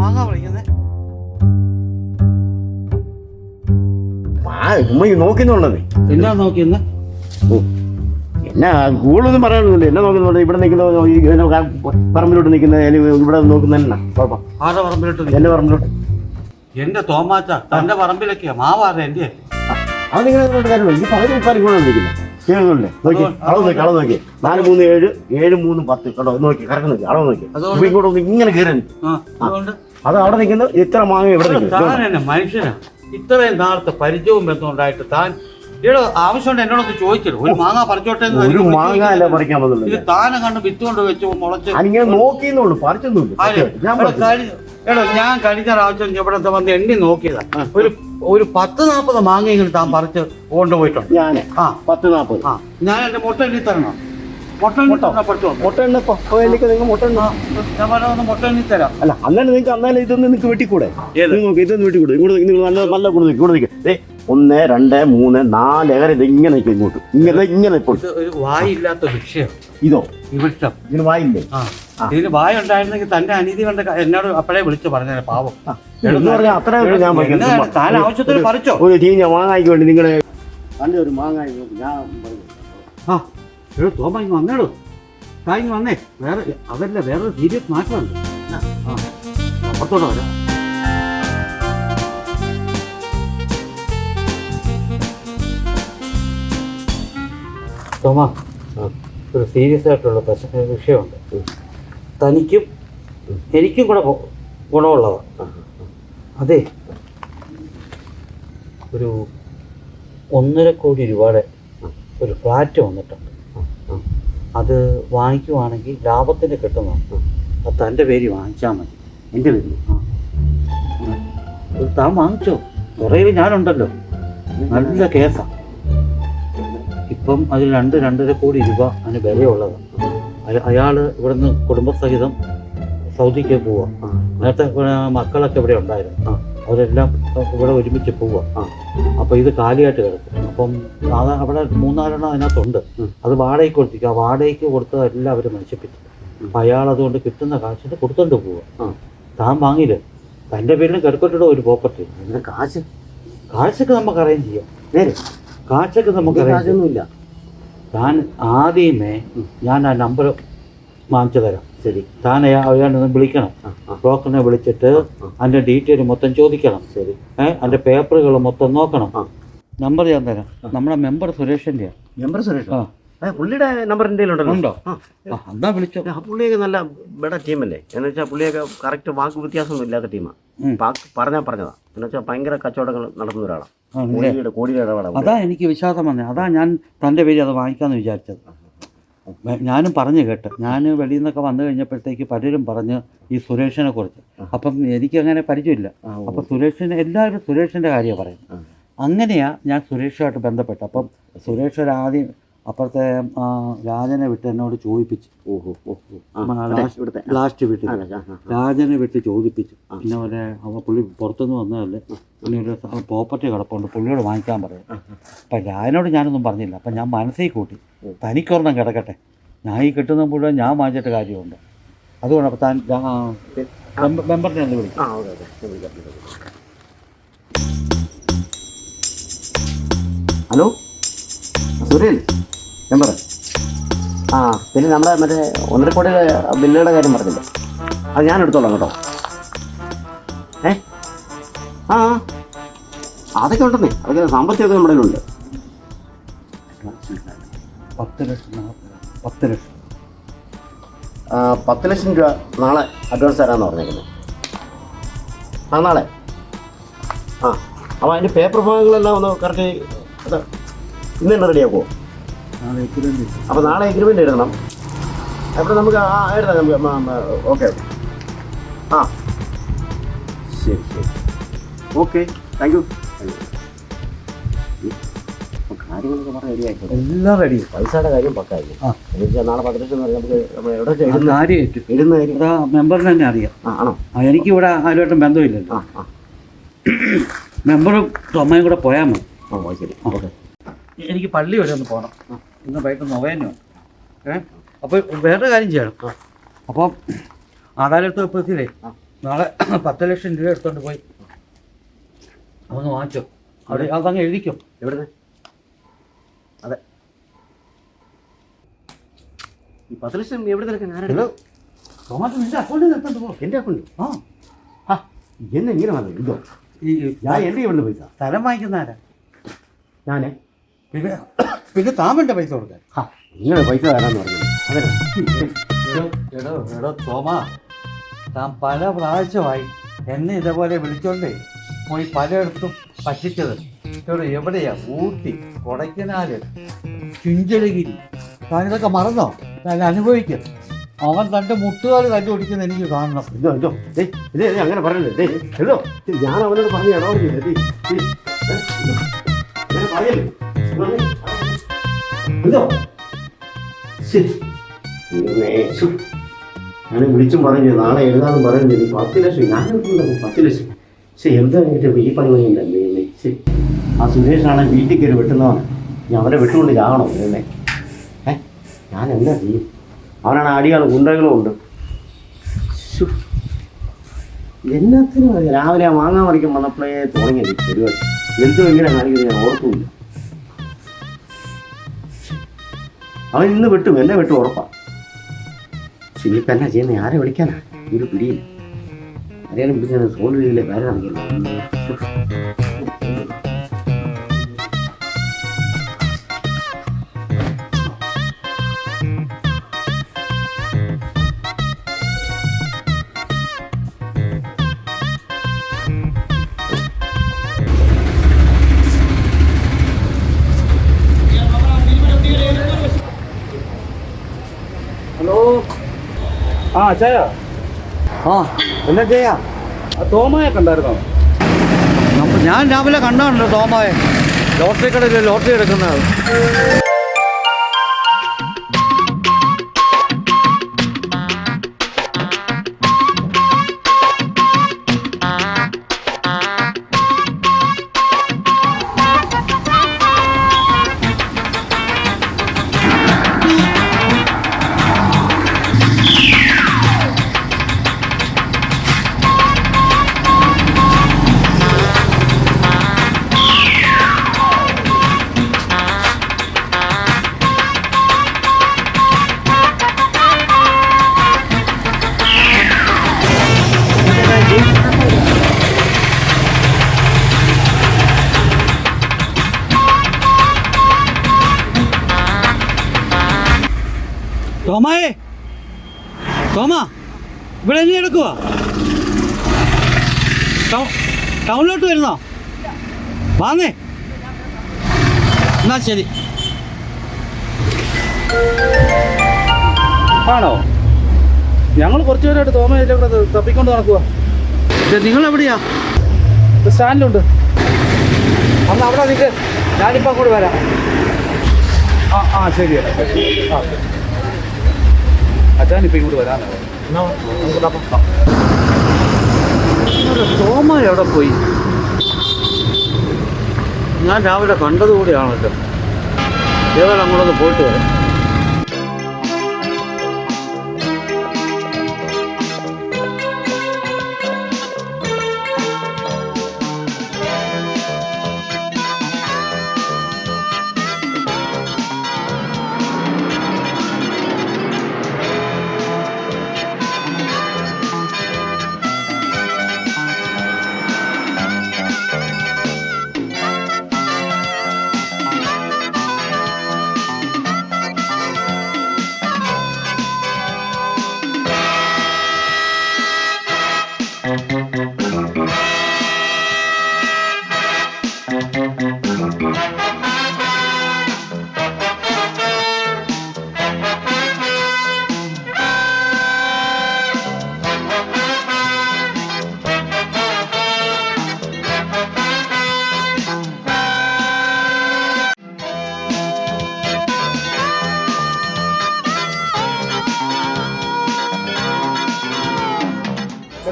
മാങ്ങ പറിക്കുന്നേ? നോക്കിന്നുള്ളത് എന്നാ നോക്കിയെന്ന്? എന്നാ കൂടുതലൊന്നും പറയാനൊന്നുമില്ല. എന്നെ നോക്കുന്നുണ്ട്. ഇവിടെ നിൽക്കുന്ന പറമ്പിലോട്ട് നിൽക്കുന്ന ഇവിടെ നോക്കുന്ന കുഴപ്പം. ആരുടെ പറമ്പിലോട്ട്? എന്റെ പറമ്പിലോട്ട്. എന്റെ തോമാച്ച തന്റെ പറമ്പിലൊക്കെയാ മാവാതെ എന്റെ. അത് നിങ്ങളുടെ കാര്യമില്ല. ഈ പകുതി മുക്കാൽ കൂടെ നിൽക്കുന്നത് കേൾക്കുന്നില്ലേ? നോക്കി അളവ് നോക്കി 4, 3, 7, 7, 3, 10 കേട്ടോ. നോക്കി കറക്റ്റ് നോക്കി അളവ് നോക്കി. ഇങ്ങോട്ട് ഒന്ന് ഇങ്ങനെ കയറി അത് അവിടെ നിൽക്കുന്നു. ഇത്ര മാങ്ങ ഇവിടെ നിൽക്കുന്നു. മനുഷ്യനാ ഇത്രയും നാളത്തെ പരിചയവും ബന്ധമുണ്ടായിട്ട് താൻ ആവശ്യമുണ്ട് എന്നോടൊന്ന് ചോദിച്ചല്ലോ. ഒരു മാങ്ങ പറിച്ചോട്ടെ. ഒരു മാങ്ങ അല്ല പറിക്കാൻ പോകുന്നത്. ഇത് താനെ കണ്ട് വിത്ത് കൊണ്ട് വെച്ച് മുളച്ച് ഞാനിങ്ങനെ നോക്കിയെന്നുള്ളൂ, പറിച്ചൊന്നുമില്ല. ഞാൻ കഴിഞ്ഞ പ്രാവശ്യം ഇവിടെ വന്ന് എണ്ണി നോക്കിയതാ. ഒരു 10-40 മാങ്ങയെങ്കിലും താൻ പറിച്ച് കൊണ്ടുപോയിട്ടുണ്ട്. ഞാൻ 10-40. ഞാൻ എന്റെ മുട്ട എണ്ണി തരണം. മുട്ട എണ്ണി തരാം. അല്ല അന്നേരം നിങ്ങൾക്ക് അന്നേരം ഇതൊന്നും നിങ്ങൾക്ക് വെട്ടിക്കൂടെ? ഇതൊന്നും വെട്ടിക്കൂടെ? ഇങ്ങോട്ട് നിങ്ങൾ നല്ല കൂടെ നിൽക്കുക. 1, 2, 3, 4 ഏകര ഇങ്ങനെ നിൽക്കും. ഇങ്ങോട്ട് ഇങ്ങനെ ഇപ്പോൾ ഒരു വായില്ലാത്ത വിഷയം. ഇതോ ഈ വൃക്ഷം ഇതിന് വായില്ലേ? ഇതിന് വായ ഉണ്ടായിരുന്നെങ്കിൽ തന്റെ അനീതി കണ്ട് എന്നോട് അപ്പോഴേ വിളിച്ചു പറഞ്ഞേ. പാവം അത്ര ഞാൻ താൻ ആവശ്യത്തിന് പറിച്ചോ? ഒരു ചീഞ്ഞ മാങ്ങായ്ക്ക് വേണ്ടി നിങ്ങളെ നല്ലൊരു മാങ്ങായി ഞാൻ തോമ ഇങ്ങ് വന്നേടോ. താങ്ങി വന്നേ. വേറൊരു സീരിയസ് മാറ്റമുണ്ട്. അപ്പുറത്തോടെ വരാം. തോമ, ഒരു സീരിയസ് ആയിട്ടുള്ള വിഷയമുണ്ട്. തനിക്കും എനിക്കും കൂടെ ഗുണമുള്ളതാണ്. അതെ, ഒരു 1.5 കോടി രൂപയുടെ ഒരു ഫ്ലാറ്റ് വന്നിട്ടുണ്ട്. അത് വാങ്ങിക്കുവാണെങ്കിൽ ലാഭത്തിന് കിട്ടുന്നുണ്ട്. അത് തൻ്റെ പേര് വാങ്ങിച്ചാൽ മതി. എൻ്റെ പേര് താൻ വാങ്ങിച്ചോ? കുറേ ഞാനുണ്ടല്ലോ. നല്ല കേസാണ്. ഇപ്പം അതിൽ 2-2.5 കോടി രൂപ അതിന് വിലയുള്ളതാണ്. അയാൾ ഇവിടുന്ന് കുടുംബസഹിതം സൗദിക്ക് പോവുക. നേരത്തെ മക്കളൊക്കെ ഇവിടെ ഉണ്ടായിരുന്നു. അവരെല്ലാം ഇവിടെ ഒരുമിച്ച് പോവുക. അപ്പോൾ ഇത് കാലിയായിട്ട് കിടക്കും. അപ്പം അവിടെ 3-4 അതിനകത്തുണ്ട്. അത് വാടകയ്ക്ക് കൊടുത്തിരിക്കുക. ആ വാടകയ്ക്ക് കൊടുത്തതെല്ലാം അവർ നശിപ്പിച്ചു. അപ്പം അയാൾ അതുകൊണ്ട് കിട്ടുന്ന കാശിന് കൊടുത്തോണ്ട് പോവുക. താൻ വാങ്ങിയില്ല. തൻ്റെ പേരിൽ കിടക്കട്ടിടോ ഒരു പ്രോപ്പർട്ടി. അതിൻ്റെ കാശൊക്കെ നമുക്ക് അറേഞ്ച് ചെയ്യാം. നേരെ കാശൊക്കെ നമുക്ക് കാശൊന്നുമില്ല. താൻ ആദ്യമേ ഞാൻ ആ നമ്പർ വാങ്ങിച്ചു തരാം. ശരി. താൻ അയാളൊന്ന് വിളിക്കണം. ബ്രോക്കറിനെ വിളിച്ചിട്ട് അതിൻ്റെ ഡീറ്റെയിൽ മൊത്തം ചോദിക്കണം. ശരി. അതിൻ്റെ പേപ്പറുകൾ മൊത്തം നോക്കണം. നമ്പർ ഞാൻ തരാം. നമ്മുടെ മെമ്പർ സുരേഷിൻ്റെയാണ്. മെമ്പർ സുരേഷ്? പുള്ളിയുടെ നമ്പർ എൻ്റെ ഉണ്ടോ? എന്താ വിളിച്ചോ? പുള്ളിയൊക്കെ നല്ല ബെഡ ടീമല്ലേ. എന്ന് വെച്ചാൽ പുള്ളിയൊക്കെ കറക്റ്റ് വാക്ക് വ്യത്യാസമൊന്നും ഇല്ലാത്ത ടീമാണ്. പറഞ്ഞതാ. എന്ന് വെച്ചാൽ ഭയങ്കര കച്ചവടങ്ങൾ നടത്തുന്ന ഒരാളാണ്. കോടിയുടെ ഇടപാടാണ്. അതാ എനിക്ക് വിശ്വാസം വന്നത്. അതാ ഞാൻ തൻ്റെ പേര് അത് വാങ്ങിക്കാമെന്ന് വിചാരിച്ചത്. ഞാനും പറഞ്ഞു കേട്ട്. ഞാൻ വെളിയിൽ നിന്നൊക്കെ വന്നു കഴിഞ്ഞപ്പോഴത്തേക്ക് പലരും പറഞ്ഞ് ഈ സുരേഷിനെ കുറിച്ച്. അപ്പം എനിക്കങ്ങനെ പരിചയമില്ല. അപ്പം എല്ലാവരും സുരേഷിൻ്റെ കാര്യമാണ് പറയുന്നത്. അങ്ങനെയാണ് ഞാൻ സുരേഷുമായിട്ട് ബന്ധപ്പെട്ടത്. അപ്പം സുരേഷ് ആദ്യം അപ്പുറത്തെ രാജനെ വിട്ട് എന്നോട് ചോദിപ്പിച്ചു. ലാസ്റ്റ് വീട്ടിൽ രാജനെ വിട്ട് ചോദിപ്പിച്ചു. പിന്നെ പുള്ളി പുറത്തുനിന്ന് വന്നതല്ലേ, പുള്ളി ഒരു പ്രോപ്പർട്ടി കിടപ്പുണ്ട്, പുള്ളിയോട് വാങ്ങിക്കാൻ പറയും. അപ്പം രാജനോട് ഞാനൊന്നും പറഞ്ഞില്ല. അപ്പം ഞാൻ മനസ്സിൽ കൂട്ടി തനിക്കൊരെണ്ണം കിടക്കട്ടെ, ഞാൻ ഈ കിട്ടുന്ന മുഴുവൻ ഞാൻ വാങ്ങിച്ചിട്ട് കാര്യമുണ്ട്. അതുകൊണ്ട് അപ്പം താൻ മെമ്പറിനെ ഒന്ന് വിളിക്കും. Hello Surel member. പിന്നെ നമ്മുടെ മറ്റേ 1.5 കോടി ബില്ലുകളുടെ കാര്യം പറഞ്ഞില്ലേ, അത് ഞാൻ എടുത്തോളാം കേട്ടോ. അതൊക്കെ ഉണ്ടെന്നേ. അതൊക്കെ സാമ്പത്തികമൊക്കെ നമ്മുടെ കയ്യിലുണ്ട്. 10 ലക്ഷം രൂപ നാളെ അഡ്വാൻസ് തരാമെന്ന് പറഞ്ഞേക്കുന്നത്. നാളെ. അപ്പോൾ അതിൻ്റെ പേപ്പർ ഭാഗങ്ങളെല്ലാം ഒന്ന് കറക്റ്റ് ഇന്ന് തന്നെ റെഡിയാക്കുമോ? അപ്പോൾ നാളെ എഗ്രിമെൻ്റ് എഴുതണം. അപ്പോൾ നമുക്ക് എഴുതാം. ഓക്കെ. ശരി. Okay, thank you. കാര്യങ്ങളൊക്കെ പറഞ്ഞ് റെഡി ആയിക്കോട്ടെ. എല്ലാം റെഡി. പൈസയുടെ കാര്യം പക്കായി. നാളെ 10 ലക്ഷം നമുക്ക് എവിടെ ഇടുന്ന കാര്യം മെമ്പറിന് തന്നെ അറിയാം. ആണോ? എനിക്കിവിടെ ആരുമായിട്ടും ബന്ധമില്ലല്ലോ. മെമ്പറും തൊമ്മയും കൂടെ പോയാൽ മതി. ശരി. ഓക്കെ. എനിക്ക് പള്ളി വരെ ഒന്ന് പോകണം. ഇന്ന് വൈകിട്ട് 9 അപ്പോൾ വേറൊരു കാര്യം ചെയ്യണം. അപ്പം ആധാരത്തെ വെപ്പത്തിലേ നാളെ 10 ലക്ഷം രൂപ എടുത്തോണ്ട് പോയി ഒന്ന് വാങ്ങിച്ചോ. അവിടെ അതങ്ങ് എഴുതിക്കോ. എവിടെ? അതെ, ഈ 10 ലക്ഷം എവിടെ നിൽക്കാൻ ആരുടെ? ടോമാറ്റോ നിന്റെ അക്കൗണ്ടിൽ നിർത്തോണ്ട് പോ. എൻ്റെ അക്കൗണ്ട്? ആ എന്നെ ഇങ്ങനെ വന്നു ഇതോ? ഈ ഞാൻ എൻ്റെ ഇവിടുന്ന് പൈസ സ്ഥലം വാങ്ങിക്കുന്നതാരാ? ഞാനേ പിന്നെ താമൻ്റെ പൈസ കൊടുക്കാൻ. നിങ്ങളെ പൈസ തരാന്ന് പറഞ്ഞു. അങ്ങനെ എടോ തോമാ, താൻ പല പ്രാവശ്യമായി എന്നെ ഇതേപോലെ വിളിച്ചോണ്ടേ പോയി പലയിടത്തും പറ്റിച്ചത്. എവിടെയാ? ഊട്ടി, കൊടൈക്കനാല്, ചുഞ്ചലഗിരി. താൻ ഇതൊക്കെ മറന്നോ? താൻ അനുഭവിക്കും. അവൻ തൻ്റെ മുട്ടുകാൽ തല്ലി ഓടിക്കുന്ന എനിക്ക് കാണണം. ഇതോ അങ്ങനെ പറയല്ലേ? എടോ, ഞാൻ അവനോട് പറഞ്ഞു ഇടോ അങ്ങനെ പറയല്ലേ? എന്തോ ഞാൻ വിളിച്ചും പറഞ്ഞു നാളെ എഴുതാന്ന് പറഞ്ഞു. 10 ലക്ഷം ഞാൻ 10 ലക്ഷം. ശരി, എന്താ ഈ പണി പണിയുണ്ടല്ലേ? ശരി, ആ സുരേഷാണ് വീട്ടിൽ കയറി വെട്ടുന്നതാണ്. ഞാൻ അവരെ വെട്ടുകൊണ്ട് ചാകണോ എന്നെ? ഞാൻ എന്താ ചെയ്യും? അവനാണ് അടിയാണ്, ഗുണ്ടകളും ഉണ്ട്. എല്ലാത്തിനും രാവിലെ ആ മാങ്ങാ മറിക്കാൻ വന്നപ്പോഴേ തുടങ്ങിയത് പരിപാടി. എന്തും ഇങ്ങനെ കാണിക്കുന്നത് ഞാൻ ഓർക്കുമില്ല. അവൻ ഇന്ന് വെട്ടും, എന്നെ വെട്ടും ഉറപ്പാ. ഇനിയിപ്പോൾ എന്നാ ചെയ്യുന്നത്? ആരെ വിളിക്കാനാ? ഒരു പിടിയില്ല. ആരെയാലും പിടിച്ചാൽ സോൾവ് ചെയ്യില്ലേ? കാര്യം നടക്കില്ല. ഹലോ. ആ ചായ. എന്നാ ചെയ്യാ? തോമയെ കണ്ടായിരുന്നോ? ഞാൻ രാവിലെ കണ്ടാണല്ലോ തോമയെ. ലോട്ടറി കടയിൽ ലോട്ടറി എടുക്കുന്നത്. തോമായേ, തോമാ ഇവിടെ എന്നെ എടുക്കുക? ടൗണിലോട്ട് വരുന്നോ? വാന്നേ. എന്നാ ശരി. ആണോ? ഞങ്ങൾ കുറച്ചു പേരായിട്ട് തോമയിലെ കൂടെ തപ്പിക്കൊണ്ട് നടക്കുക. നിങ്ങളെവിടെയാ? സ്റ്റാൻഡിലുണ്ട്. അന്ന് അവിടെ നിൽക്ക്, ഞാനിപ്പോൾ അങ്ങോട്ട് വരാം. ആ ശരിയല്ല. അച്ഛനിപ്പോൾ ഇങ്ങോട്ട് വരാനാണ്. തോമ എവിടെ പോയി? ഞാൻ രാവിലെ കണ്ടതുകൂടിയാണല്ലോ. ഏതായാലും അങ്ങോട്ടൊന്ന് പോയിട്ട് വരാം.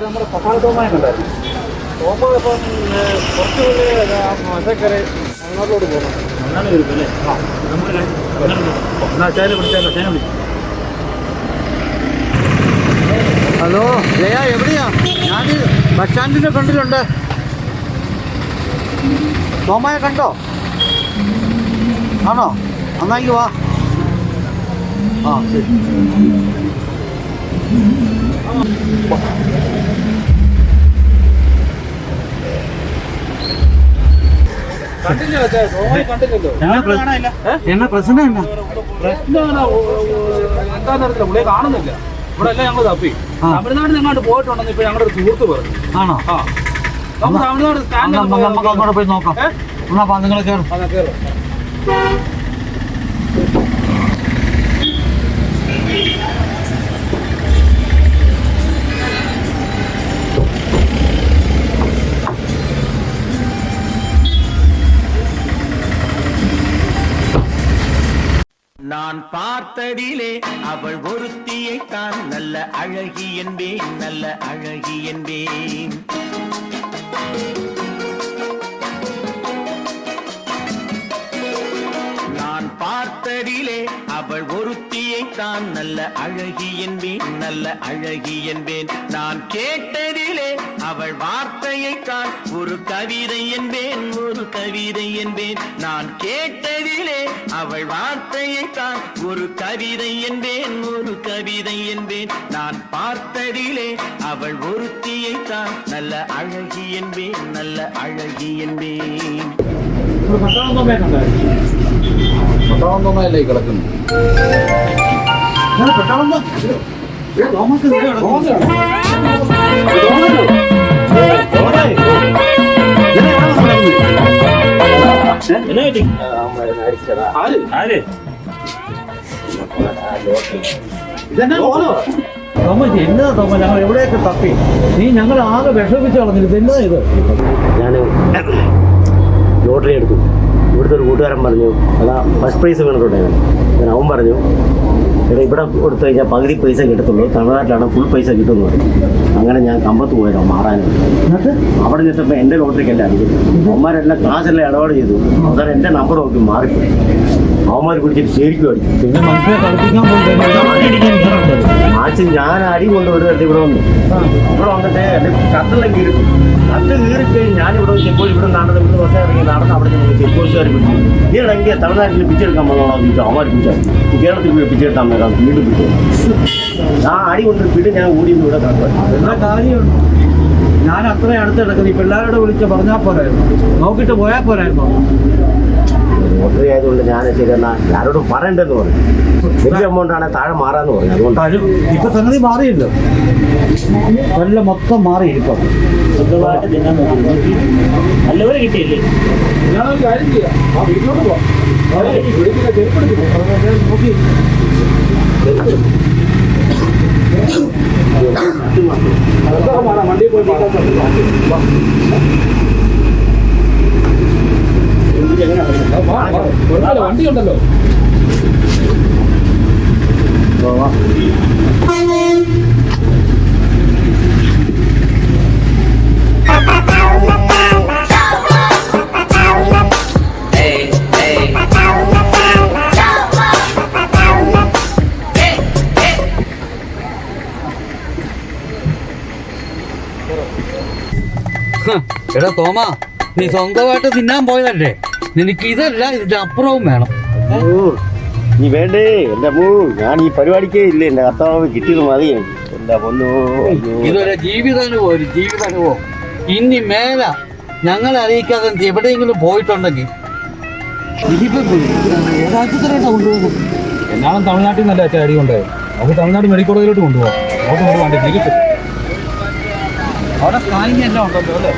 നമ്മുടെ പപ്പാള തോമയെ കണ്ടായിരുന്നു. തോമ ഇപ്പം കുറച്ച് മറ്റേക്കരെ അങ്ങോട്ടോട് പോകണം. അങ്ങനെ വരും അല്ലേ? എന്നാ ചേന വിളിച്ചാലോ? ചേന വിളിക്കും. ഹലോ ജയ, എവിടെയാ? ഞാൻ ബസ് സ്റ്റാൻഡിന്റെ ഫ്രണ്ടിലുണ്ട്. തോമയെ കണ്ടോ? ആണോ? എന്നാക്കി വാ. ആ ശരി. എന്നാ പ്രശ്നം എന്നാ? എന്താന്നറിയില്ല, പുള്ളിയെ കാണുന്നില്ല. ഇവിടെ എല്ലാം ഞങ്ങൾ തപ്പി. തമിഴ്നാട്ടിൽ എങ്ങോട്ട് പോയിട്ടുണ്ടെന്ന് ഇപ്പൊ ഞങ്ങളുടെ ഒരു സുഹൃത്ത് പറഞ്ഞു. ആണോ? ആ, നമുക്ക് തമിഴ്നാട് നമുക്ക് അങ്ങോട്ട് പോയി നോക്കാം. എന്നാ നിങ്ങൾ കയറും. കയറും. நான் பார்த்ததிலே அவள் ஒருத்தியைத்தான் நல்ல அழகி என்பேன், நல்ல அழகி என்பேன். நான் பார்த்ததிலே அவள் ஒருத்தியைத்தான் நல்ல அழகி என்பேன், நல்ல அழகி என்பேன். நான் கேட்டதிலே அவள் வார்த்தையைத்தான் ஒரு கவிதை என்பேன், ஒரு கவிதை என்பேன். நான் கேட்டதிலே அவள் வார்த்தையைத்தான் ஒரு கவிதை என்பேன், ஒரு கவிதை என்பேன். நான் பார்த்ததிலே அவள் ஒருத்தியைத்தான் நல்ல அழகி என்பேன், நல்ல அழகி என்பேன். പട്ടാളത്തോമയല്ലേ കിടക്കുന്നു. എന്നാ തോമ, ഞങ്ങൾ എവിടെയൊക്കെ തപ്പി, നീ ഞങ്ങൾ ആകെ വിഷമിച്ച് കളഞ്ഞില്ല. ഇതെന്നാ ഇത്? ഞാൻ ലോട്ടറി എടുത്തു. ഇവിടുത്തെ ഒരു കൂട്ടുകാരൻ പറഞ്ഞു അതാ ഫസ്റ്റ് പ്രൈസ് വീണിട്ടുണ്ടായിരുന്നു. അവൻ പറഞ്ഞു എടാ ഇവിടെ കൊടുത്തു കഴിഞ്ഞാൽ പകുതി പൈസ കിട്ടത്തുള്ളൂ, തമിഴ്നാട്ടിലാണ് ഫുൾ പൈസ കിട്ടുമെന്ന് പറഞ്ഞു. അങ്ങനെ ഞാൻ കമ്പത്ത് പോയതോ മാറാനായിട്ട്. എന്നിട്ട് അവിടെ ചെന്നപ്പോൾ എൻ്റെ ലോട്ടറിക്കല്ല അടിക്കും. അവന്മാരെല്ലാം കാശെല്ലാം ഇടപാട് ചെയ്തു. അവസാനം എൻ്റെ നമ്പർ നോക്കി മാറിപ്പോയി. അവന്മാർ പിടിച്ചിട്ട് ശരിക്കും അടിക്കും. പിന്നെ മനുഷ്യരെ കളിപ്പിക്കാൻ പോയി ആദ്യം ഞാൻ അടി കൊണ്ടുവിടുന്നത് ഇവിടെ വന്നു. ഇവിടെ വന്നിട്ട് എൻ്റെ കത്തെല്ലാം കീറി. കത്ത് കീറിക്കഴിഞ്ഞ് ഞാനിവിടെ ചെപ്പോൾ ഇവിടെ നടന്ന് ഇവിടെ ബസ് ഇറങ്ങി നടന്ന് അവിടെ നിന്ന് ചെപ്പോഴ്സുകാർ പിടിച്ചു. ഈയിടെങ്കിൽ തമിഴ്നാട്ടിൽ പിച്ചെടുക്കാൻ വന്നോളാം ചോദിച്ചു. അവന്മാർ പിടിച്ചാൽ കേരളത്തിൽ പോയി പിച്ചെടുത്താൽ മേക്കാം വീണ്ടും പിടിച്ചു. ആ അടി കൊണ്ട് പിടി ഞാൻ ഓടി ഇവിടെ കണ്ടു. എല്ലാ കാര്യമുണ്ട്. ഞാൻ അത്ര അടുത്ത് കിടക്കുന്നത്. ഈ പിള്ളേരോട് വിളിച്ച് പറഞ്ഞാൽ പോരായിരുന്നു, നോക്കിയിട്ട് പോയാൽ പോരായിരുന്നു. ലോട്ടറി ആയതുകൊണ്ട് ഞാൻ ശരി എന്നാൽ ഞാനോട് പറയണ്ടെന്ന് പറഞ്ഞു. വലിയ എമൗണ്ടാണ് താഴെ മാറാന്ന് പറഞ്ഞു. അതുകൊണ്ട് ഇപ്പൊ സംഗതി മാറിയല്ലോ, കൊല്ലം മൊത്തം മാറി. ഇപ്പൊ നല്ലവരെ കിട്ടിയില്ലേ? ഞാനൊരു കാര്യം ചെയ്യാം, ആ വീട്ടിലോട്ട് പോവാം. നോക്കി വണ്ടിയിൽ പോയി വണ്ടി ഉണ്ടല്ലോ. എടാ തോമ, നീ സ്വന്തമായിട്ട് തിന്നാൻ പോയതല്ലേ, നിനക്ക് ഇതല്ല ഇതിന്റെ അപ്പുറവും വേണം. നീ വേണ്ടേ എൻ്റെ അമ്മൂ, ഞാൻ ഈ പരിപാടിക്കേ ഇല്ല. എൻ്റെ കർത്താവ് കിട്ടിയത് മതി. എൻ്റെ പൊന്നോ, ഇതൊരു ജീവിതാനുഭവം, ഒരു ജീവിതാനുഭവം. ഇനി മേല ഞങ്ങളെ അറിയിക്കാതെ എവിടെയെങ്കിലും പോയിട്ടുണ്ടെങ്കിൽ രാജ്യത്തിലോട്ടാ കൊണ്ടുപോകും. എന്നാലും തമിഴ്നാട്ടിൽ നല്ല അടി കൊണ്ടായിരുന്നു. നമുക്ക് തമിഴ്നാട് മെഡിക്കൽ കോളേജിലോട്ട് കൊണ്ടുപോകാം. അവിടെ കൊണ്ടുപോകാൻ തിരിച്ചു അവിടെ സ്കാനിങ് എല്ലാം ഉണ്ടല്ലോ അല്ലേ?